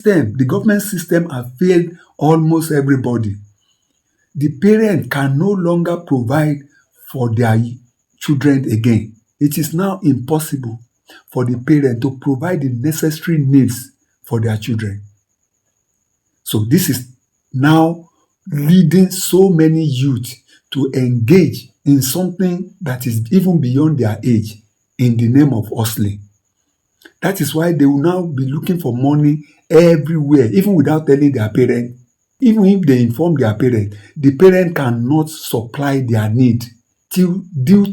The government system has failed almost everybody. The parent can no longer provide for their children again. It is now impossible for the parent to provide the necessary needs for their children. So this is now leading so many youth to engage in something that is even beyond their age in the name of hustling. That is why they will now be looking for money everywhere, even without telling their parent. Even if they inform their parent, the parent cannot supply their need due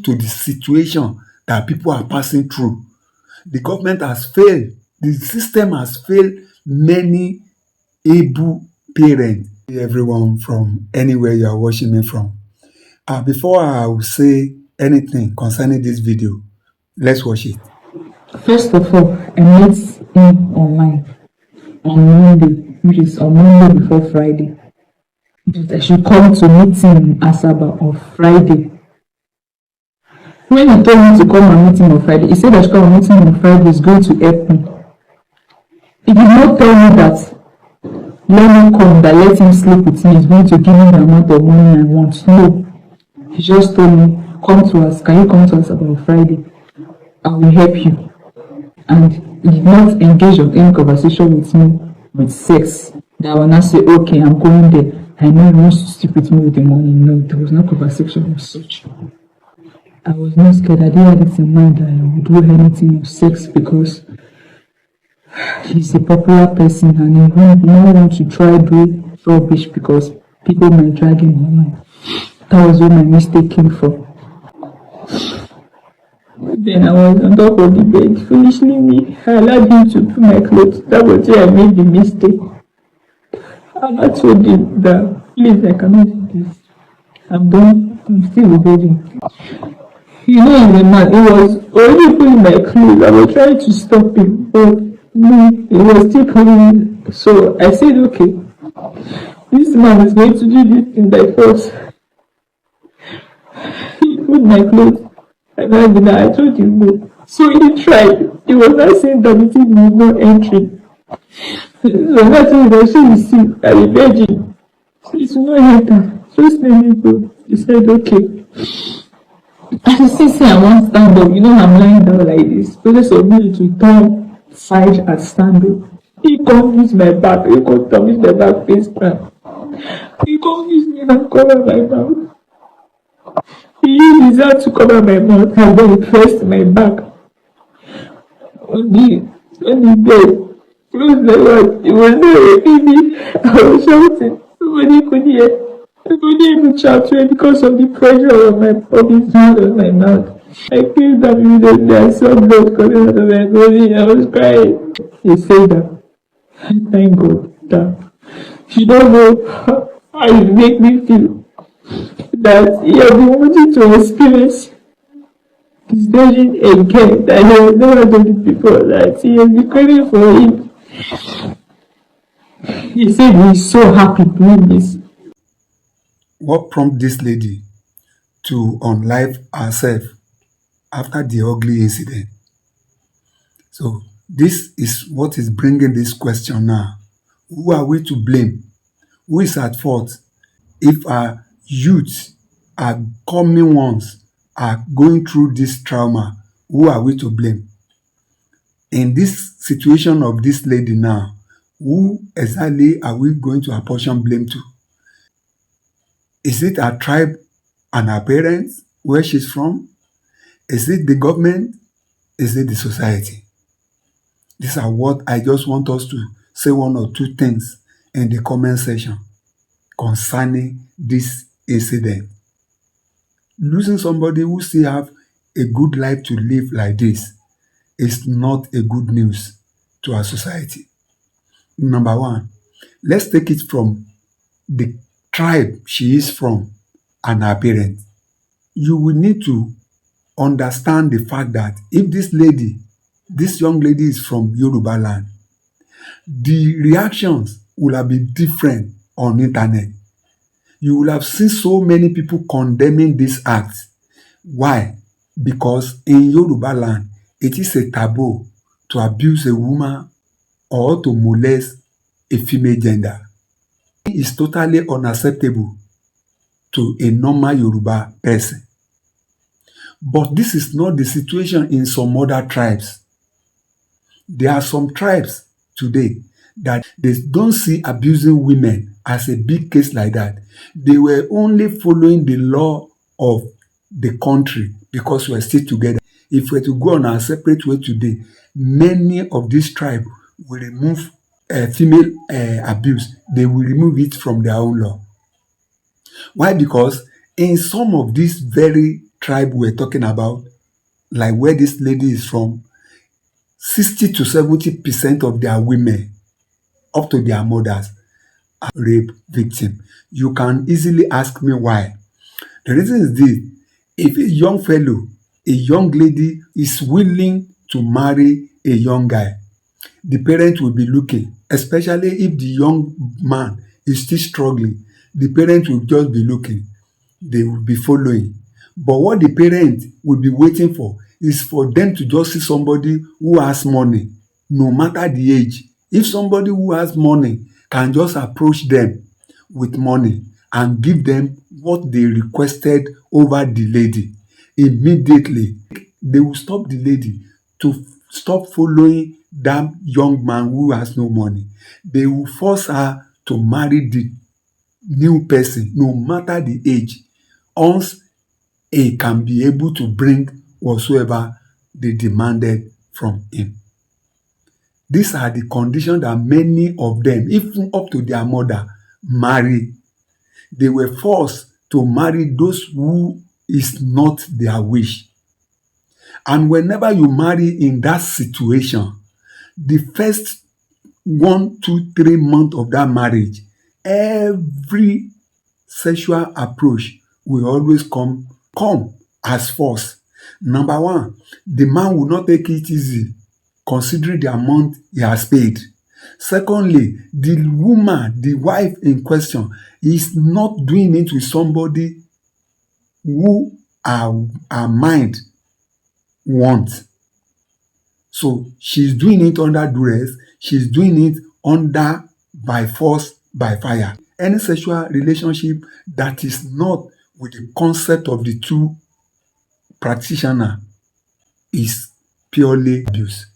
to the situation that people are passing through. The government has failed. The system has failed many able parents. Everyone from anywhere you are watching me from. Before I will say anything concerning this video, let's watch it. First of all, I met him online on Monday, which is on Monday before Friday. But I should come to meet him in Asaba on Friday. When he told me to come and meet him on Friday, he said I should come and meet him on Friday, he's going to help me. He did not tell me that let me come, that let him sleep with me, he's going to give me the amount of money I want. No. He just told me, come to us, can you come to us about Friday? I will help you. And he did not engage in any conversation with me with sex. That I will not say, okay, I'm going there. I know he wants to sleep with me with the money. No, there was no conversation of such. I was not scared. I didn't have it in mind that I would do anything of sex because he's a popular person and he would not want to try doing rubbish because people might drag him online. That was where my mistake came from. Then I was on top of the bed, foolishly me. I allowed him to put my clothes. That was where I made the mistake. And I told him that, please, I cannot do this. I'm done. I'm still obeying. You know, he's a man. He was already pulling my clothes. I was trying to stop him, but no, he was still pulling it. So I said, okay, this man is going to do this thing by force. He put my clothes. And I told him no. So he tried. He was not saying that the thing was not entering. So that's why I said, you see, I'm a virgin. It's not enter. Just let me go. He said, okay. And he said, I want stand up. You know, I'm lying down like this. Because of me to turn side and stand up. He can't use my back. He can't use my back face down. He can't use me and cover my mouth. He used his hand to cover my mouth and then he pressed my back on the bed. It was like what? It was not raping me. I was shouting. Nobody could hear. I couldn't even shout to him because of the pressure of his hand on my mouth. I came down immediately. I saw blood coming out of my body. I was crying. He said that. I thank God that you don't know how you make me feel. That he has been wanting to experience his virgin again, that he has never done it before, that he has been craving for him. He said he's so happy doing this. What prompted this lady to unlive herself after the ugly incident? So this is what is bringing this question now. Who are we to blame? Who is at fault if our youth, our coming ones, are going through this trauma? Who are we to blame? In this situation of this lady now, who exactly are we going to apportion blame to? Is it our tribe and our parents, where she's from? Is it the government? Is it the society? These are what I just want us to say one or two things in the comment section concerning this incident. Losing somebody who still have a good life to live like this is not a good news to our society. Number one, let's take it from the tribe she is from and her parents. You will need to understand the fact that if this young lady is from Yoruba land, the reactions will have been different on internet. You will have seen so many people condemning this act. Why? Because in Yoruba land, it is a taboo to abuse a woman or to molest a female gender. It's totally unacceptable to a normal Yoruba person. But this is not the situation in some other tribes. There are some tribes today that they don't see abusing women as a big case like that. They were only following the law of the country because we're still together. If we're to go on our separate way today, many of these tribes will remove female abuse. They will remove it from their own law. Why? Because in some of these very tribe we're talking about, like where this lady is from, 60 to 70% of their women, up to their mothers, are rape victims. You can easily ask me why. The reason is this: if a young fellow, a young lady is willing to marry a young guy, the parent will be looking, especially if the young man is still struggling, the parent will just be looking, they will be following. But what the parent will be waiting for is for them to just see somebody who has money, no matter the age. If somebody who has money can just approach them with money and give them what they requested over the lady, immediately they will stop the lady to stop following that young man who has no money. They will force her to marry the new person, no matter the age, once he can be able to bring whatsoever they demanded from him. These are the conditions that many of them, even up to their mother, marry. They were forced to marry those who is not their wish. And whenever you marry in that situation, the first 1, 2, 3 months of that marriage, every sexual approach will always come as force. Number one, the man will not take it easy considering the amount he has paid. Secondly, the woman, the wife in question, is not doing it with somebody who her mind wants. So she's doing it under duress, she's doing it under by force, by fire. Any sexual relationship that is not with the concept of the two practitioner is purely abuse.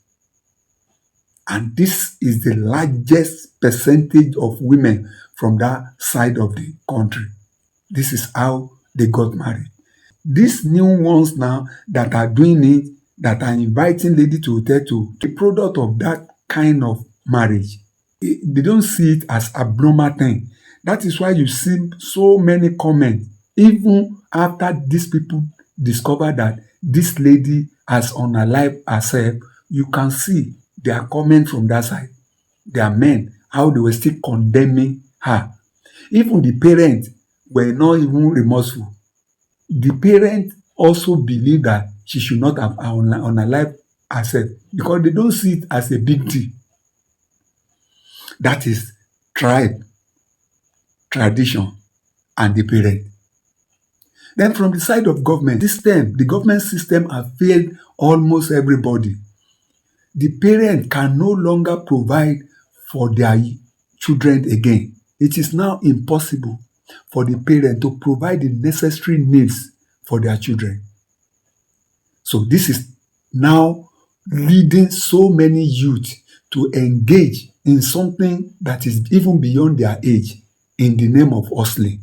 And this is the largest percentage of women from that side of the country. This is how they got married. These new ones now that are doing it, that are inviting lady to hotel to, the product of that kind of marriage, they don't see it as abnormal thing. That is why you see so many comments, even after these people discover that this lady has unalived herself. You can see their comment from that side. Their men, how they were still condemning her. Even the parents were not even remorseful. The parents also believe that she should not have unalived herself because they don't see it as a big deal. That is tribe, tradition, and the parent. Then from the side of government system, the government system has failed almost everybody. The parent can no longer provide for their children again. It is now impossible for the parent to provide the necessary needs for their children. So this is now leading so many youth to engage in something that is even beyond their age in the name of hustling.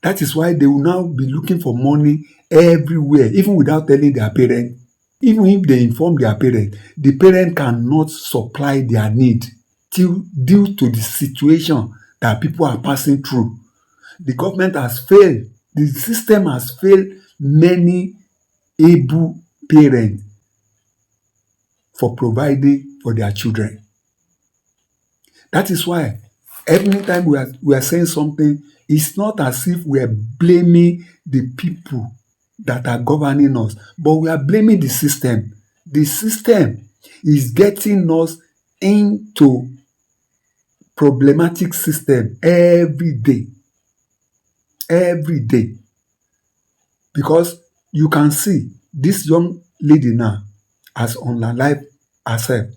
That is why they will now be looking for money everywhere, even without telling their parent. Even if they inform their parent, the parent cannot supply their need due to the situation that people are passing through. The government has failed. The system has failed many able parents for providing for their children. That is why every time we are saying something, it's not as if we are blaming the people that are governing us, but we are blaming the system. The system is getting us into problematic system every day. Every day. Because you can see this young lady now has unalived herself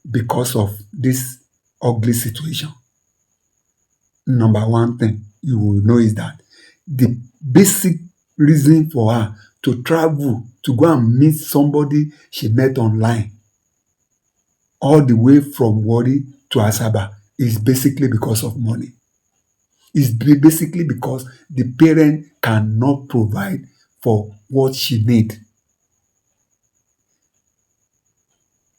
because of this ugly situation, number one thing you will know is that the basic reason for her to travel to go and meet somebody she met online all the way from Warri to Asaba is basically because of money. It's basically because the parent cannot provide for what she need.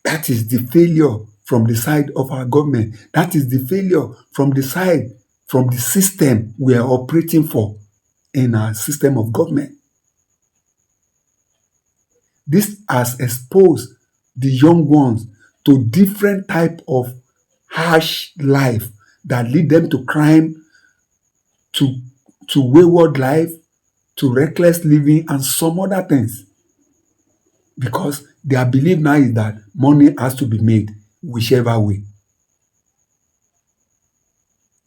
That is the failure from the side of our government. That is the failure from the side, from the system we are operating for in our system of government. This has exposed the young ones to different type of harsh life that lead them to crime, to, to wayward life, to reckless living, and some other things. Because their belief now is that money has to be made whichever way.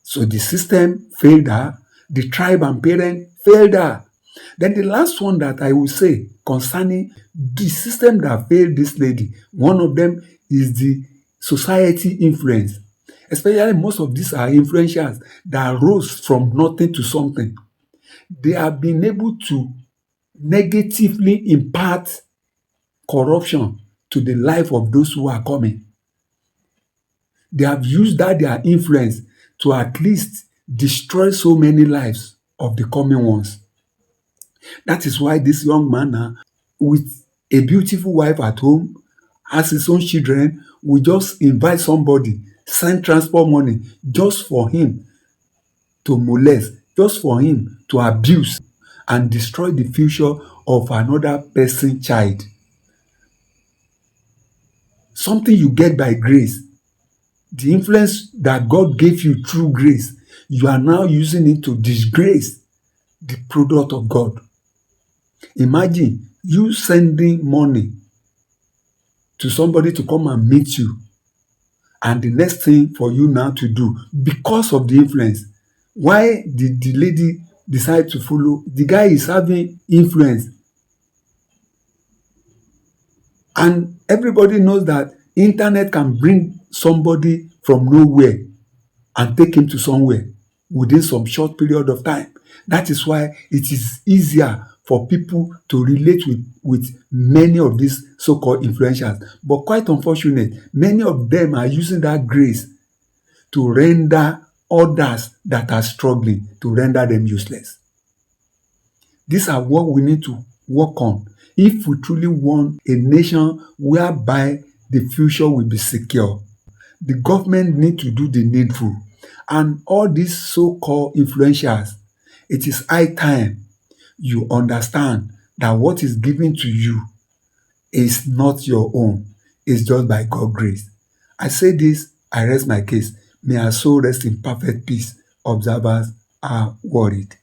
So the system failed her, the tribe and parent failed her. Then the last one that I will say concerning the system that failed this lady, one of them is the society influence. Especially most of these are influencers that rose from nothing to something. They have been able to negatively impart corruption to the life of those who are coming. They have used that their influence to at least destroy so many lives of the coming ones. That is why this young man now, with a beautiful wife at home, has his own children, will just invite somebody, send transport money just for him to molest, just for him to abuse and destroy the future of another person's child. Something you get by grace, the influence that God gave you through grace, you are now using it to disgrace the product of God. Imagine you sending money to somebody to come and meet you, and the next thing for you now to do, because of the influence, why did the lady decide to follow? The guy is having influence, and everybody knows that internet can bring somebody from nowhere and take him to somewhere within some short period of time. That is why it is easier for people to relate with many of these so-called influencers. But quite unfortunate, many of them are using that grace to render others that are struggling, to render them useless. These are what we need to work on if we truly want a nation whereby the future will be secure. The government need to do the needful. And all these so-called influencers, it is high time you understand that what is given to you is not your own. It's just by God's grace. I say this, I rest my case. May our soul rest in perfect peace. Observers are worried.